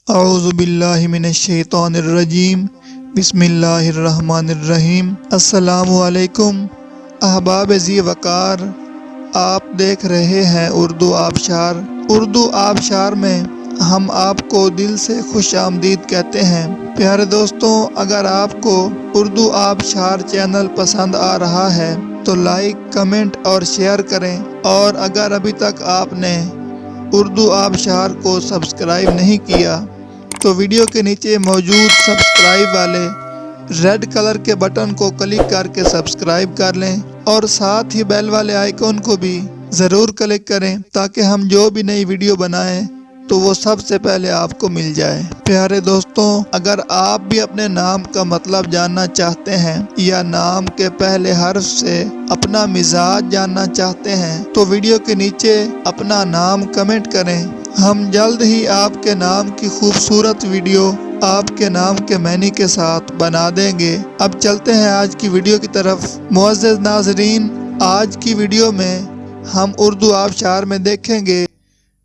اعوذ باللہ من الشیطان الرجیم، بسم اللہ الرحمن الرحیم۔ السلام علیکم احباب ذی وقار، آپ دیکھ رہے ہیں اردو آبشار۔ اردو آبشار میں ہم آپ کو دل سے خوش آمدید کہتے ہیں۔ پیارے دوستوں، اگر آپ کو اردو آبشار چینل پسند آ رہا ہے تو لائک، کمنٹ اور شیئر کریں، اور اگر ابھی تک آپ نے اردو آبشار کو سبسکرائب نہیں کیا تو ویڈیو کے نیچے موجود سبسکرائب والے ریڈ کلر کے بٹن کو کلک کر کے سبسکرائب کر لیں، اور ساتھ ہی بیل والے آئیکن کو بھی ضرور کلک کریں تاکہ ہم جو بھی نئی ویڈیو بنائیں تو وہ سب سے پہلے آپ کو مل جائے۔ پیارے دوستوں، اگر آپ بھی اپنے نام کا مطلب جاننا چاہتے ہیں یا نام کے پہلے حرف سے اپنا مزاج جاننا چاہتے ہیں تو ویڈیو کے نیچے اپنا نام کمنٹ کریں۔ ہم جلد ہی آپ کے نام کی خوبصورت ویڈیو آپ کے نام کے معنی کے ساتھ بنا دیں گے۔ اب چلتے ہیں آج کی ویڈیو کی طرف۔ معزز ناظرین، آج کی ویڈیو میں ہم اردو آبشار میں دیکھیں گے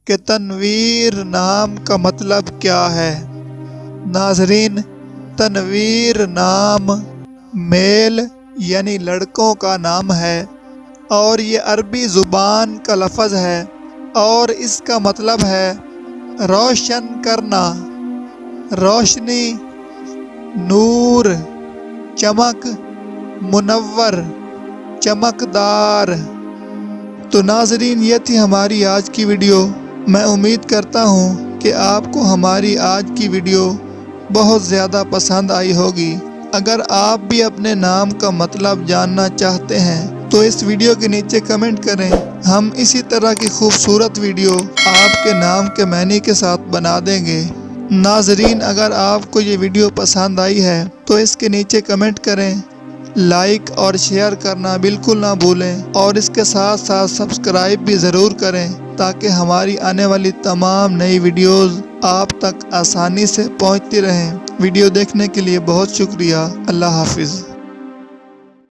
کہ تنویر نام کا مطلب کیا ہے۔ ناظرین، تنویر نام میل یعنی لڑکوں کا نام ہے، اور یہ عربی زبان کا لفظ ہے، اور اس کا مطلب ہے روشن کرنا، روشنی، نور، چمک، منور، چمکدار۔ تو ناظرین، یہ تھی ہماری آج کی ویڈیو۔ میں امید کرتا ہوں کہ آپ کو ہماری آج کی ویڈیو بہت زیادہ پسند آئی ہوگی۔ اگر آپ بھی اپنے نام کا مطلب جاننا چاہتے ہیں تو اس ویڈیو کے نیچے کمنٹ کریں۔ ہم اسی طرح کی خوبصورت ویڈیو آپ کے نام کے معنی کے ساتھ بنا دیں گے۔ ناظرین، اگر آپ کو یہ ویڈیو پسند آئی ہے تو اس کے نیچے کمنٹ کریں، لائک اور شیئر کرنا بالکل نہ بھولیں، اور اس کے ساتھ ساتھ سبسکرائب بھی ضرور کریں تاکہ ہماری آنے والی تمام نئی ویڈیوز آپ تک آسانی سے پہنچتی رہیں۔ ویڈیو دیکھنے کے لیے بہت شکریہ۔ اللہ حافظ۔